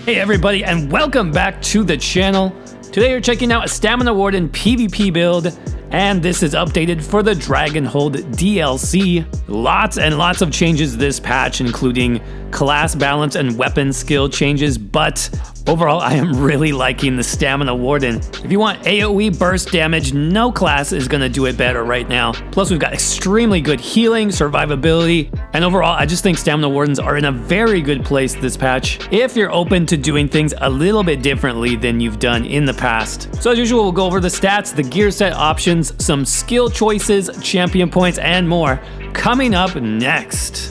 Hey everybody, and welcome back to the channel. Today you're checking out a Stamina Warden PvP build, and this is updated for the Dragonhold DLC. Lots and lots of changes this patch, including class balance and weapon skill changes, but overall I am really liking the Stamina Warden. If you want AOE burst damage, no class is going to do it better right now. Plus we've got extremely good healing, survivability, and overall I just think Stamina Wardens are in a very good place this patch if you're open to doing things a little bit differently than you've done in the past. So as usual, we'll go over the stats, the gear set options, some skill choices, champion points, and more coming up next.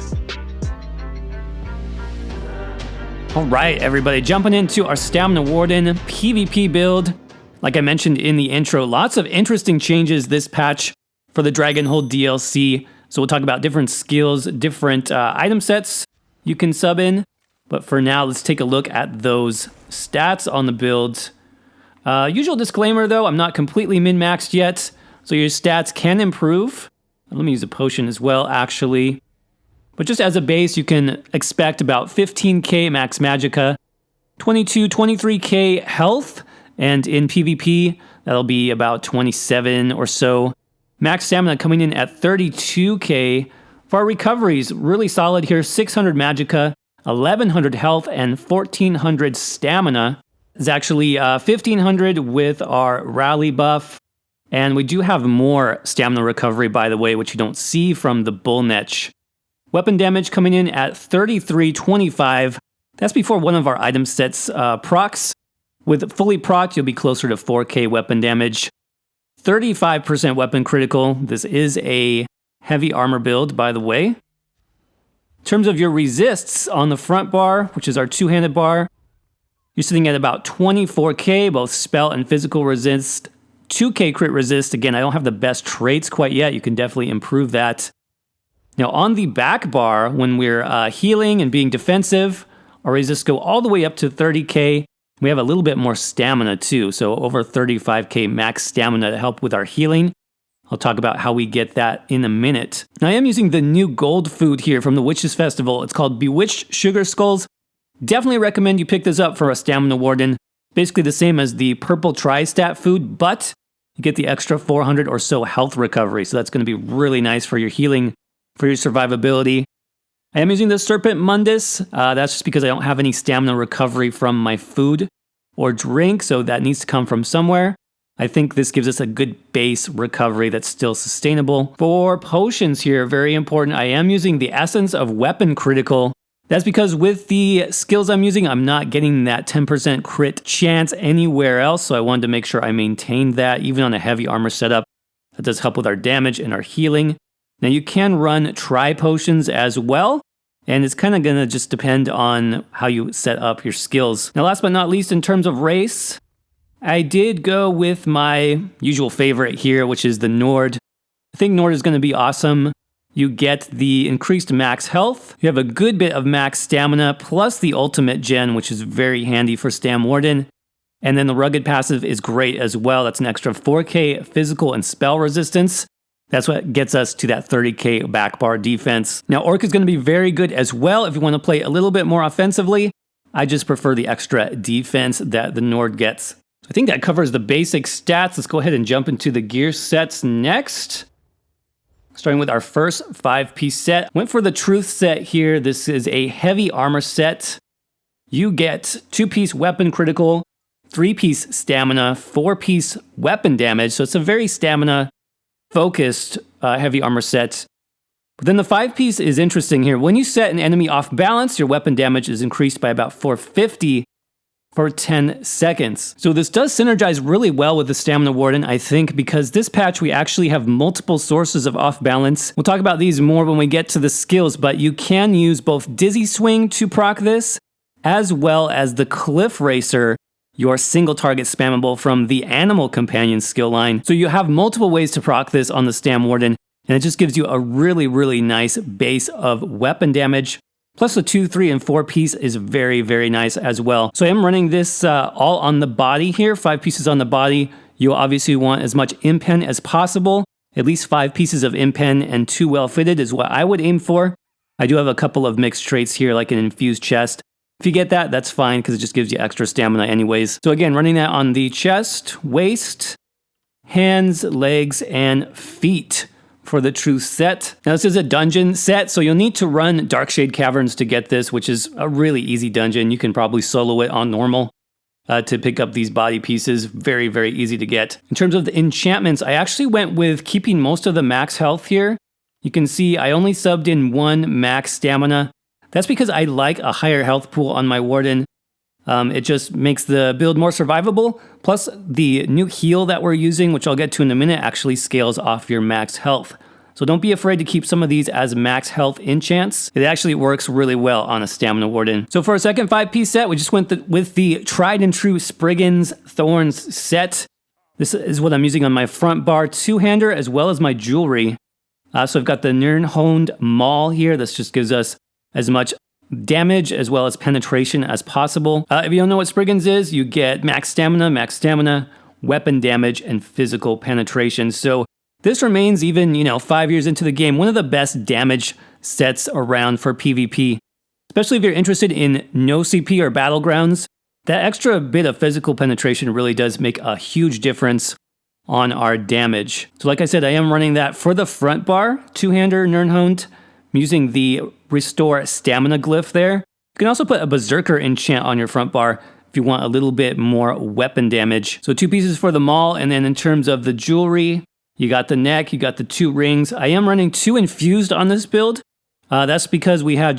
Alright everybody, jumping into our Stamina Warden PvP build. Like I mentioned in the intro, lots of interesting changes this patch for the Dragonhold DLC. So we'll talk about different skills, different item sets you can sub in. But for now, let's take a look at those stats on the build. Usual disclaimer though, I'm not completely min-maxed yet, so your stats can improve. Let me use a potion as well actually. But just as a base, you can expect about 15k max magicka, 23k health, and in PvP, that'll be about 27 or so. Max stamina coming in at 32k. For our recoveries, really solid here, 600 magicka, 1100 health, and 1400 stamina. It's actually 1500 with our rally buff. And we do have more stamina recovery, by the way, which you don't see from the bull netch. Weapon damage coming in at 3325. That's before one of our item sets procs. With fully procced, you'll be closer to 4k weapon damage. 35% weapon critical. This is a heavy armor build, by the way. In terms of your resists on the front bar, which is our two-handed bar, you're sitting at about 24k, both spell and physical resist. 2k crit resist. Again, I don't have the best traits quite yet. You can definitely improve that. Now on the back bar, when we're healing and being defensive, our resists go all the way up to 30k. We have a little bit more stamina too, so over 35k max stamina to help with our healing. I'll talk about how we get that in a minute. Now I am using the new gold food here from the Witches Festival. It's called Bewitched Sugar Skulls. Definitely recommend you pick this up for a Stamina Warden. Basically the same as the purple tri-stat food, but you get the extra 400 or so health recovery, so that's going to be really nice for your healing, for your survivability. I am using the Serpent Mundus. That's just because I don't have any stamina recovery from my food or drink, so that needs to come from somewhere. I think this gives us a good base recovery that's still sustainable. For potions here, very important, I am using the Essence of Weapon Critical. That's because with the skills I'm using, I'm not getting that 10% crit chance anywhere else, so I wanted to make sure I maintained that, even on a heavy armor setup. That does help with our damage and our healing. Now you can run tri-potions as well, and it's kind of going to just depend on how you set up your skills. Now last but not least, in terms of race, I did go with my usual favorite here, which is the Nord. I think Nord is going to be awesome. You get the increased max health, you have a good bit of max stamina, plus the ultimate gen, which is very handy for Stam Warden. And then the rugged passive is great as well. That's an extra 4k physical and spell resistance. That's what gets us to that 30k back bar defense. Now Orc is going to be very good as well if you want to play a little bit more offensively. I just prefer the extra defense that the Nord gets. I think that covers the basic stats. Let's go ahead and jump into the gear sets next. Starting with our first 5-piece set. Went for the Truth set here. This is a heavy armor set. You get 2-piece weapon critical, 3-piece stamina, 4-piece weapon damage. So it's a very stamina focused heavy armor set. But then the 5-piece is interesting here. When you set an enemy off balance, your weapon damage is increased by about 450 for 10 seconds. So this does synergize really well with the Stamina Warden, I think, because this patch we actually have multiple sources of off balance. We'll talk about these more when we get to the skills, but you can use both Dizzy Swing to proc this, as well as the Cliff Racer, your single target spammable from the Animal Companion skill line. So you have multiple ways to proc this on the Stam Warden, and it just gives you a really, really nice base of weapon damage. Plus the 2, 3, and 4 piece is very, very nice as well. So I am running this all on the body here, 5 pieces on the body. You obviously want as much impen as possible. At least 5 pieces of impen and 2 well fitted is what I would aim for. I do have a couple of mixed traits here, like an infused chest, If you get that, that's fine because it just gives you extra stamina anyways. So again, running that on the chest, waist, hands, legs, and feet for the true set. Now this is a dungeon set, so you'll need to run Darkshade Caverns to get this, which is a really easy dungeon. You can probably solo it on normal to pick up these body pieces. Very, very easy to get. In terms of the enchantments, I actually went with keeping most of the max health here. You can see I only subbed in 1 max stamina. That's because I like a higher health pool on my Warden. It just makes the build more survivable. Plus, the new heal that we're using, which I'll get to in a minute, actually scales off your max health. So don't be afraid to keep some of these as max health enchants. It actually works really well on a Stamina Warden. So for our second 5-piece set, we just went with the tried and true Spriggan's Thorns set. This is what I'm using on my front bar two-hander as well as my jewelry. So I've got the Dragonhold Maul here. This just gives us as much damage as well as penetration as possible. If you don't know what Spriggan's is, you get max stamina, weapon damage, and physical penetration. So this remains even, 5 years into the game, one of the best damage sets around for PvP. Especially if you're interested in no CP or battlegrounds, that extra bit of physical penetration really does make a huge difference on our damage. So like I said, I am running that for the front bar, two-hander Dragonhold. I'm using the Restore Stamina glyph there. You can also put a Berserker enchant on your front bar if you want a little bit more weapon damage. So 2 pieces for the Maul, and then in terms of the jewelry, you got the neck, you got the 2 rings. I am running 2 infused on this build. That's because we have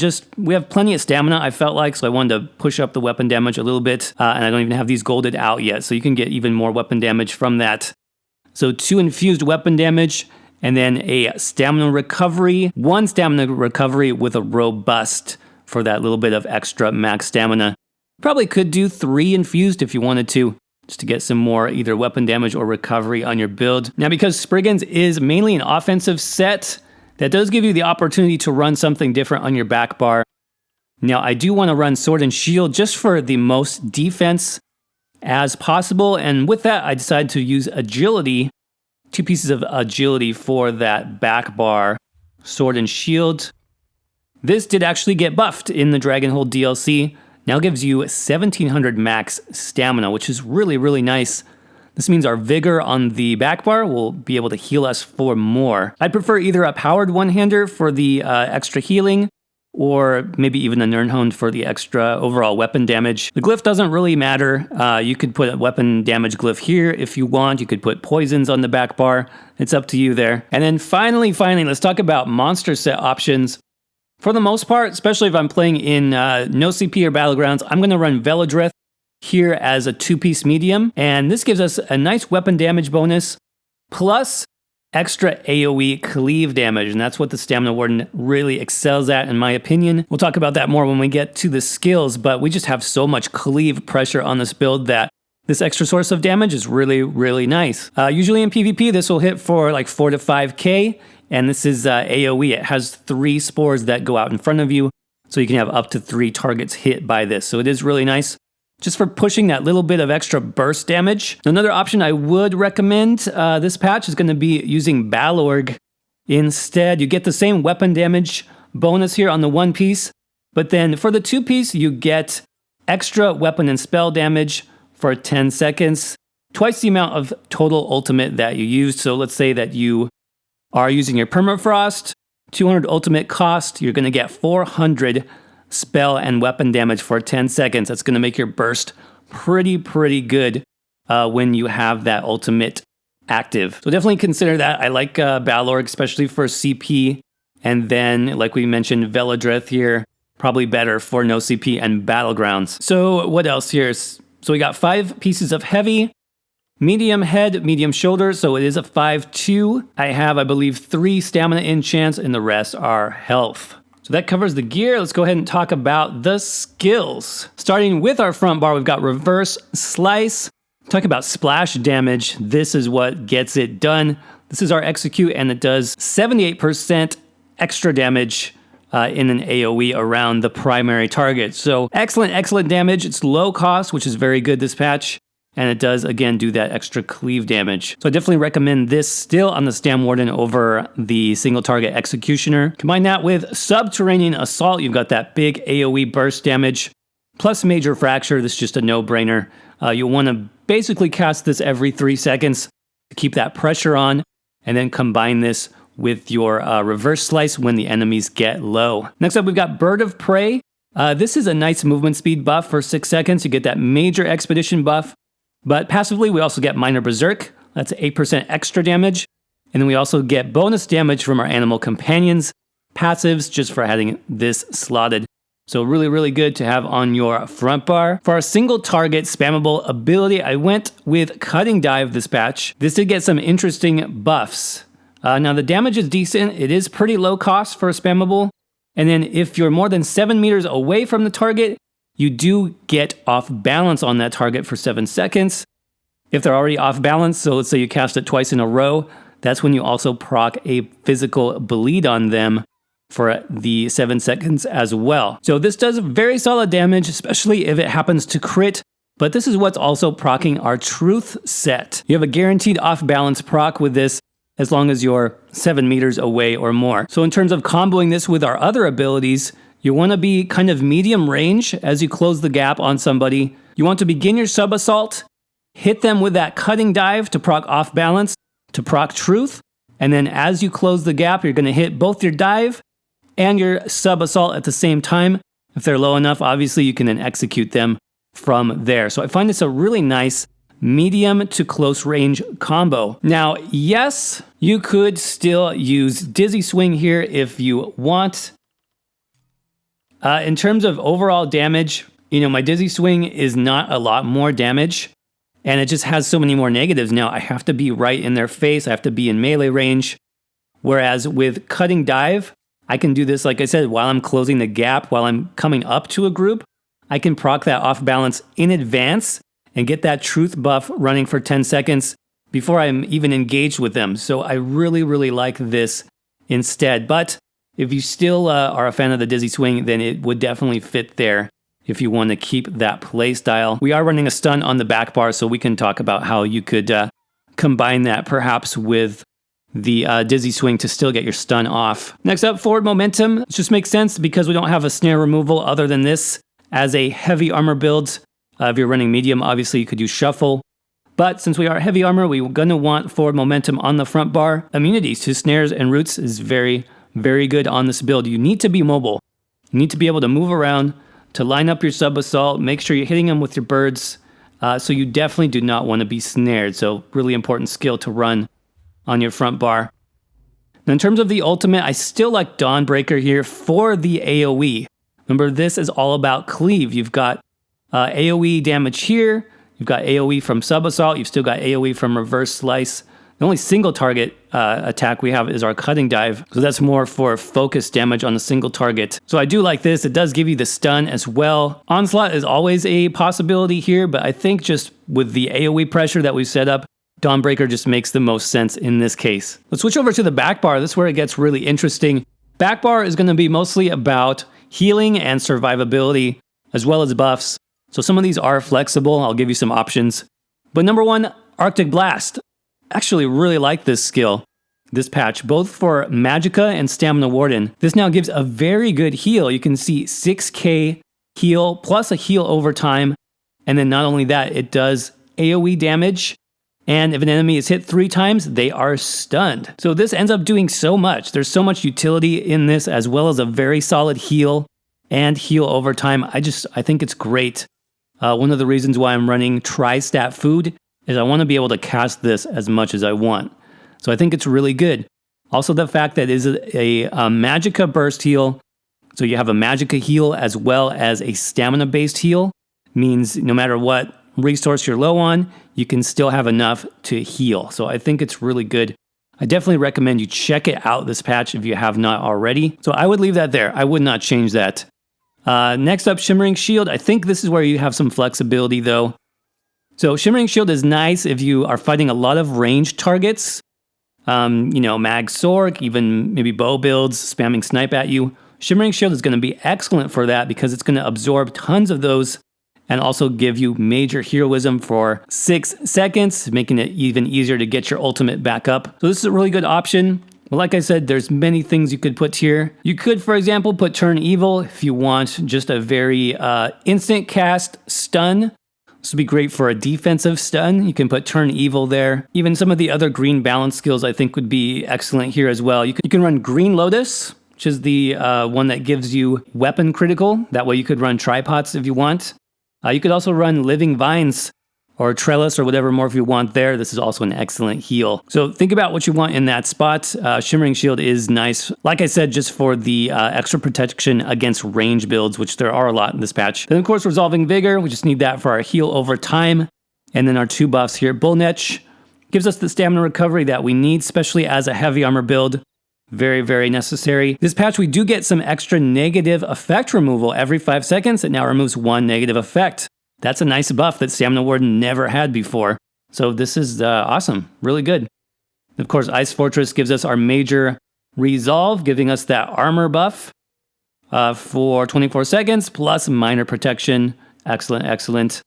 plenty of stamina, I felt like, so I wanted to push up the weapon damage a little bit, and I don't even have these golded out yet, so you can get even more weapon damage from that. So 2 infused weapon damage, and then a stamina recovery, 1 stamina recovery with a robust for that little bit of extra max stamina. Probably could do 3 infused if you wanted to, just to get some more either weapon damage or recovery on your build. Now, because Spriggan's is mainly an offensive set, that does give you the opportunity to run something different on your back bar. Now, I do want to run Sword and Shield just for the most defense as possible, and with that, I decided to use Agility, 2 pieces of Agility for that back bar, Sword and Shield. This did actually get buffed in the Dragonhold DLC. Now gives you 1700 max stamina, which is really, really nice. This means our Vigor on the back bar will be able to heal us for more. I'd prefer either a powered one-hander for the extra healing, or maybe even a Dragonhold for the extra overall weapon damage. The glyph doesn't really matter. You could put a weapon damage glyph here if you want. You could put poisons on the back bar. It's up to you there. And then finally, let's talk about monster set options. For the most part, especially if I'm playing in no CP or Battlegrounds, I'm going to run Velodreth here as a 2-piece medium. And this gives us a nice weapon damage bonus, plus extra AOE cleave damage, and that's what the Stamina Warden really excels at, in my opinion. We'll talk about that more when we get to the skills, but we just have so much cleave pressure on this build that this extra source of damage is really, really nice. Usually in PvP, this will hit for like 4 to 5k, and this is AOE. It has 3 spores that go out in front of you, so you can have up to 3 targets hit by this. So it is really nice, just for pushing that little bit of extra burst damage. Another option I would recommend this patch is going to be using Balorg instead. You get the same weapon damage bonus here on the 1-piece, but then for the 2-piece, you get extra weapon and spell damage for 10 seconds, twice the amount of total ultimate that you used. So let's say that you are using your Permafrost, 200 ultimate cost, you're going to get 400 spell and weapon damage for 10 seconds. That's going to make your burst pretty good when you have that ultimate active. So definitely consider that. I like Balorg, especially for CP. And then, like we mentioned, Velodreth here, probably better for no CP and Battlegrounds. So what else here? So we got 5 pieces of heavy, medium head, medium shoulders, so it is a 5-2. I have, I believe, 3 stamina enchants, and the rest are health. So that covers the gear. Let's go ahead and talk about the skills. Starting with our front bar, we've got Reverse Slice. Talk about splash damage. This is what gets it done. This is our execute, and it does 78% extra damage in an AoE around the primary target. So excellent damage. It's low cost, which is very good this patch. And it does, again, do that extra cleave damage. So I definitely recommend this still on the Stam Warden over the single target Executioner. Combine that with Subterranean Assault. You've got that big AoE burst damage. plus Major Fracture. This is just a no-brainer. You'll want to basically cast this every 3 seconds to keep that pressure on, and then combine this with your Reverse Slice when the enemies get low. Next up, we've got Bird of Prey. This is a nice movement speed buff for 6 seconds. You get that Major Expedition buff, but passively we also get Minor Berserk. That's 8% extra damage. And then we also get bonus damage from our animal companions, passives, just for having this slotted. So really, really good to have on your front bar. For our single target spammable ability, I went with Cutting Dive this patch. This did get some interesting buffs. Now the damage is decent. It is pretty low cost for a spammable. And then if you're more than 7 meters away from the target, you do get off balance on that target for 7 seconds. If they're already off balance, so let's say you cast it twice in a row, that's when you also proc a physical bleed on them for the 7 seconds as well. So this does very solid damage, especially if it happens to crit, but this is what's also proccing our Truth set. You have a guaranteed off balance proc with this as long as you're 7 meters away or more. So in terms of comboing this with our other abilities, you want to be kind of medium range as you close the gap on somebody. You want to begin your Sub Assault, hit them with that Cutting Dive to proc off balance, to proc Truth, and then as you close the gap, you're going to hit both your dive and your Sub Assault at the same time. If they're low enough, obviously you can then execute them from there. So I find this a really nice medium to close range combo. Now, yes, you could still use Dizzy Swing here if you want. In terms of overall damage, my Dizzy Swing is not a lot more damage, and it just has so many more negatives now. I have to be right in their face. I have to be in melee range. Whereas with Cutting Dive, I can do this, like I said, while I'm closing the gap, while I'm coming up to a group. I can proc that off balance in advance and get that Truth buff running for 10 seconds before I'm even engaged with them. So I really, really like this instead. But if you still are a fan of the Dizzy Swing, then it would definitely fit there if you want to keep that play style. We are running a stun on the back bar, so we can talk about how you could combine that perhaps with the Dizzy Swing to still get your stun off. Next up, Forward Momentum. It just makes sense because we don't have a snare removal other than this as a heavy armor build. If you're running medium, obviously you could use Shuffle. But since we are heavy armor, we're going to want Forward Momentum on the front bar. Immunities to snares and roots is very, very good on this build. You need to be mobile. You need to be able to move around, to line up your Sub Assault, make sure you're hitting them with your birds. So you definitely do not want to be snared. So really important skill to run on your front bar. Now in terms of the ultimate, I still like Dawnbreaker here for the AOE. Remember, this is all about cleave. You've got AOE damage here. You've got AOE from Sub Assault. You've still got AOE from Reverse Slice. The only single target attack we have is our Cutting Dive. So that's more for focus damage on a single target. So I do like this. It does give you the stun as well. Onslaught is always a possibility here, but I think just with the AOE pressure that we've set up, Dawnbreaker just makes the most sense in this case. Let's switch over to the back bar. This is where it gets really interesting. Back bar is going to be mostly about healing and survivability, as well as buffs. So some of these are flexible. I'll give you some options. But number one, Arctic Blast. Actually really like this skill, this patch, both for Magicka and Stamina Warden. This now gives a very good heal. You can see 6k heal plus a heal over time. And then not only that, it does AoE damage. And if an enemy is hit 3 times, they are stunned. So this ends up doing so much. There's so much utility in this, as well as a very solid heal and heal over time. I think it's great. One of the reasons why I'm running Tri-Stat Food is I want to be able to cast this as much as I want. So I think it's really good. Also the fact that it is a Magicka burst heal. So you have a Magicka heal as well as a stamina based heal. Means no matter what resource you're low on, you can still have enough to heal. So I think it's really good. I definitely recommend you check it out, this patch, if you have not already. So I would leave that there. I would not change that. Next up, Shimmering Shield. I think this is where you have some flexibility though. So Shimmering Shield is nice if you are fighting a lot of ranged targets. Mag Sork, even maybe bow builds, spamming snipe at you. Shimmering Shield is going to be excellent for that because it's going to absorb tons of those and also give you major heroism for 6 seconds, making it even easier to get your ultimate back up. So this is a really good option. Well, like I said, there's many things you could put here. You could, for example, put Turn Evil if you want just a very instant cast stun. This would be great for a defensive stun. You can put Turn Evil there. Even some of the other green balance skills I think would be excellent here as well. You can run Green Lotus, which is the one that gives you weapon critical. That way you could run Tripods if you want. You could also run Living Vines or Trellis or whatever more if you want there. This is also an excellent heal. So think about what you want in that spot. Shimmering Shield is nice. Like I said, just for the extra protection against range builds, which there are a lot in this patch. Then of course, Resolving Vigor. We just need that for our heal over time. And then our 2 buffs here. Bullnetch gives us the stamina recovery that we need, especially as a heavy armor build. Very, very necessary. This patch, we do get some extra negative effect removal every 5 seconds. It now removes 1 negative effect. That's a nice buff that Stamina Warden never had before. So this is awesome, really good. Of course, Ice Fortress gives us our major resolve, giving us that armor buff for 24 seconds, plus minor protection. Excellent, excellent.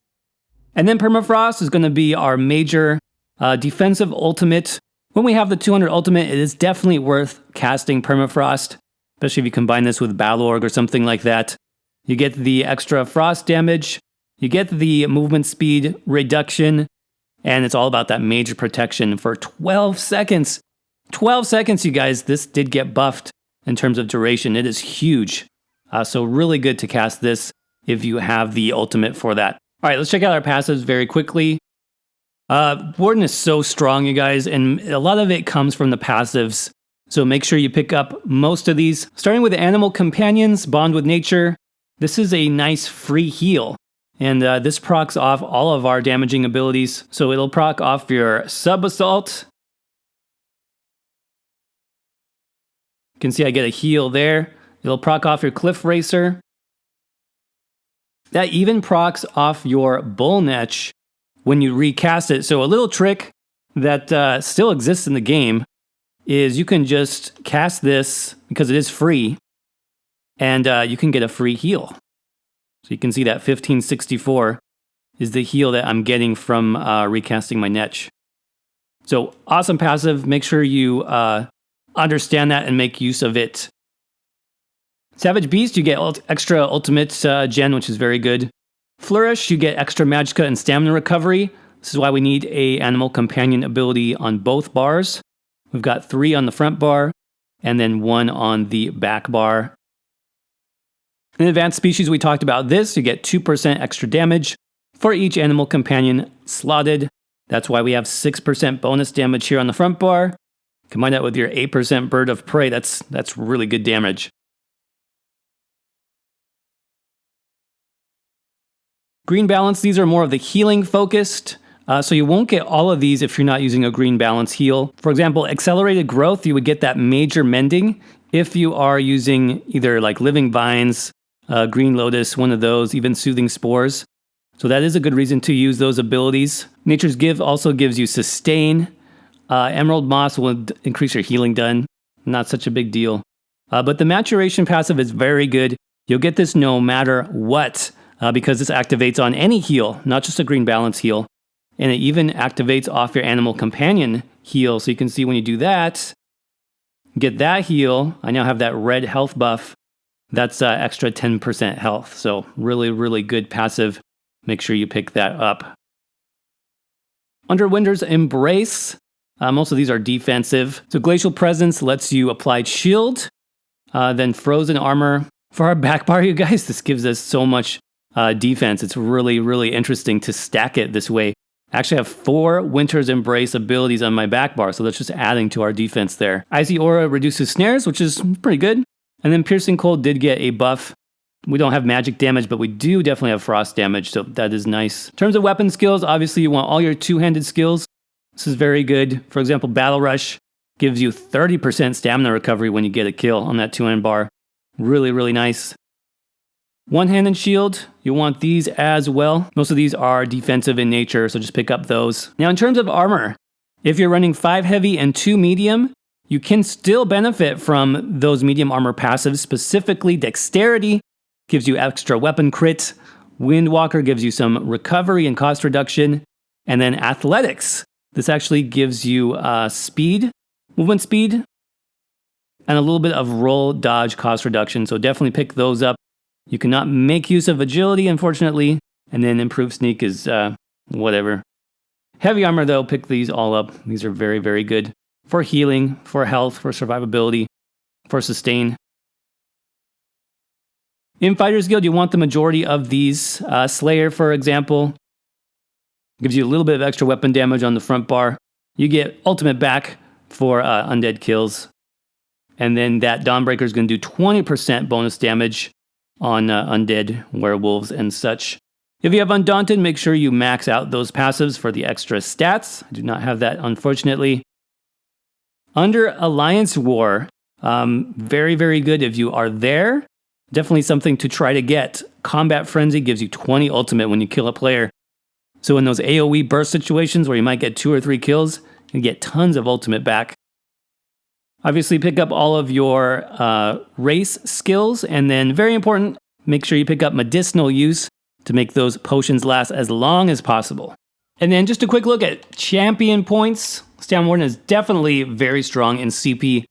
And then Permafrost is going to be our major defensive ultimate. When we have the 200 ultimate, it is definitely worth casting Permafrost, especially if you combine this with Battle Org or something like that. You get the extra frost damage. You get the movement speed reduction, and it's all about that major protection for 12 seconds. 12 seconds, you guys. This did get buffed in terms of duration. It is huge. So really good to cast this if you have the ultimate for that. All right, let's check out our passives very quickly. Warden is so strong, you guys, and a lot of it comes from the passives. So make sure you pick up most of these. Starting with Animal Companions, Bond with Nature. This is a nice free heal. And this procs off all of our damaging abilities. So it'll proc off your Sub-Assault. You can see I get a heal there. It'll proc off your Cliff Racer. That even procs off your Bullnetch when you recast it. So a little trick that still exists in the game is you can just cast this because it is free. And you can get a free heal. So you can see that 1564 is the heal that I'm getting from recasting my Netch. So awesome passive. Make sure you understand that and make use of it. Savage Beast, you get extra ultimate gen, which is very good. Flourish, you get extra magicka and stamina recovery. This is why we need a animal companion ability on both bars. We've got 3 on the front bar and then 1 on the back bar. In Advanced Species, we talked about this. You get 2% extra damage for each animal companion slotted. That's why we have 6% bonus damage here on the front bar. Combine that with your 8% Bird of Prey. That's really good damage. Green Balance, these are more of the healing focused. So you won't get all of these if you're not using a Green Balance heal. For example, Accelerated Growth, you would get that major mending if you are using either like Living Vines, Green Lotus, one of those, even Soothing Spores. So that is a good reason to use those abilities. Nature's Give also gives you Sustain. Emerald Moss will increase your healing done. Not such a big deal. But the Maturation passive is very good. You'll get this no matter what, because this activates on any heal, not just a Green Balance heal. And it even activates off your Animal Companion heal. So you can see when you do that, get that heal. I now have that red health buff. That's extra 10% health. So really, really good passive. Make sure you pick that up. Under Winter's Embrace, most of these are defensive. So Glacial Presence lets you apply shield. Then Frozen Armor. For our back bar, you guys, this gives us so much defense. It's really, really interesting to stack it this way. I actually have 4 Winter's Embrace abilities on my back bar, so that's just adding to our defense there. Icy Aura reduces snares, which is pretty good. And then Piercing Cold did get a buff. We don't have magic damage, but we do definitely have frost damage, so that is nice. In terms of weapon skills, obviously you want all your two-handed skills. This is very good. For example, Battle Rush gives you 30% stamina recovery when you get a kill on that 2-hand bar. Really, really nice. One-handed shield, you want these as well. Most of these are defensive in nature, so just pick up those. Now in terms of armor, if you're running 5 heavy and 2 medium, you can still benefit from those medium armor passives, specifically Dexterity gives you extra weapon crit, Windwalker gives you some recovery and cost reduction, and then Athletics. This actually gives you speed, movement speed, and a little bit of roll dodge cost reduction. So definitely pick those up. You cannot make use of agility, unfortunately, and then improved sneak is whatever. Heavy armor, though, pick these all up. These are very, very good for healing, for health, for survivability, for sustain. In Fighter's Guild, you want the majority of these. Slayer, for example, gives you a little bit of extra weapon damage on the front bar. You get ultimate back for undead kills. And then that Dawnbreaker is going to do 20% bonus damage on undead werewolves and such. If you have Undaunted, make sure you max out those passives for the extra stats. I do not have that, unfortunately. Under Alliance War, very, very good if you are there. Definitely something to try to get. Combat Frenzy gives you 20 ultimate when you kill a player. So in those AOE burst situations where you might get 2 or 3 kills, you get tons of ultimate back. Obviously, pick up all of your race skills, and then very important, make sure you pick up medicinal use to make those potions last as long as possible. And then just a quick look at champion points. Stam Warden is definitely very strong in CP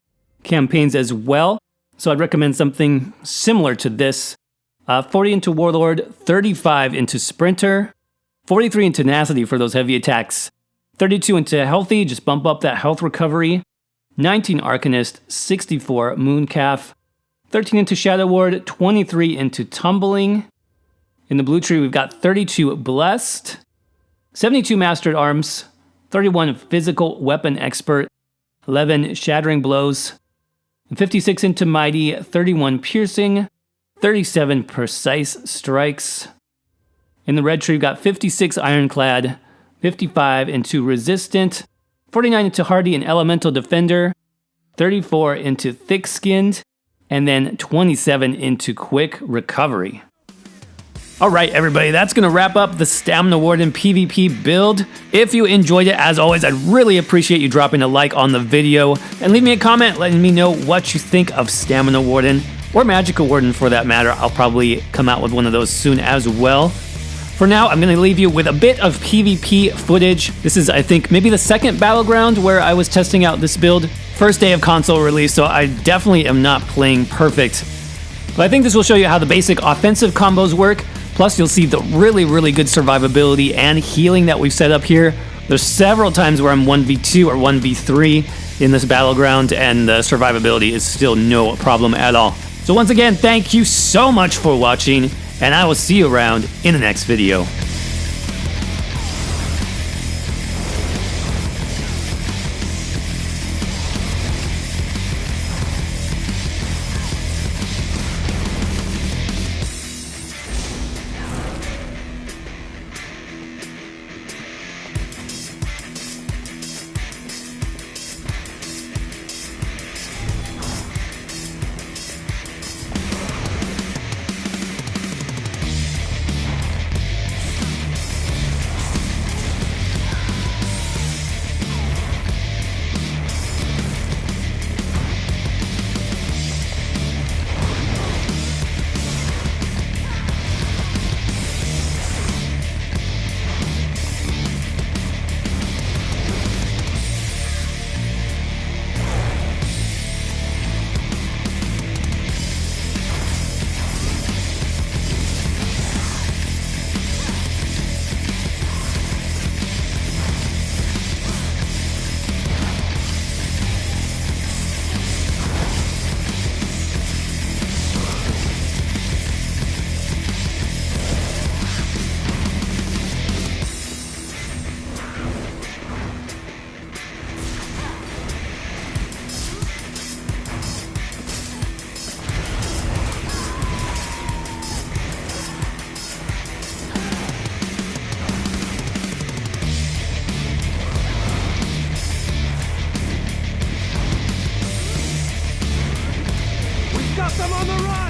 campaigns as well, so I'd recommend something similar to this. 40 into Warlord, 35 into Sprinter, 43 into Tenacity for those heavy attacks, 32 into Healthy, just bump up that health recovery, 19 Arcanist, 64 Mooncalf, 13 into Shadow Ward, 23 into Tumbling. In the blue tree, we've got 32 Blessed, 72 Mastered Arms, 31 Physical Weapon Expert, 11 Shattering Blows, 56 into Mighty, 31 Piercing, 37 Precise Strikes. In the red tree, we've got 56 Ironclad, 55 into Resistant, 49 into Hardy and Elemental Defender, 34 into Thick-Skinned, and then 27 into Quick Recovery. All right, everybody, that's going to wrap up the Stamina Warden PvP build. If you enjoyed it, as always, I'd really appreciate you dropping a like on the video and leave me a comment letting me know what you think of Stamina Warden, or Magical Warden for that matter. I'll probably come out with one of those soon as well. For now, I'm going to leave you with a bit of PvP footage. This is, I think, maybe the second Battleground where I was testing out this build. First day of console release, so I definitely am not playing perfect. But I think this will show you how the basic offensive combos work. Plus, you'll see the really, really good survivability and healing that we've set up here. There's several times where I'm 1v2 or 1v3 in this Battleground, and the survivability is still no problem at all. So once again, thank you so much for watching, and I will see you around in the next video. Got them on the run!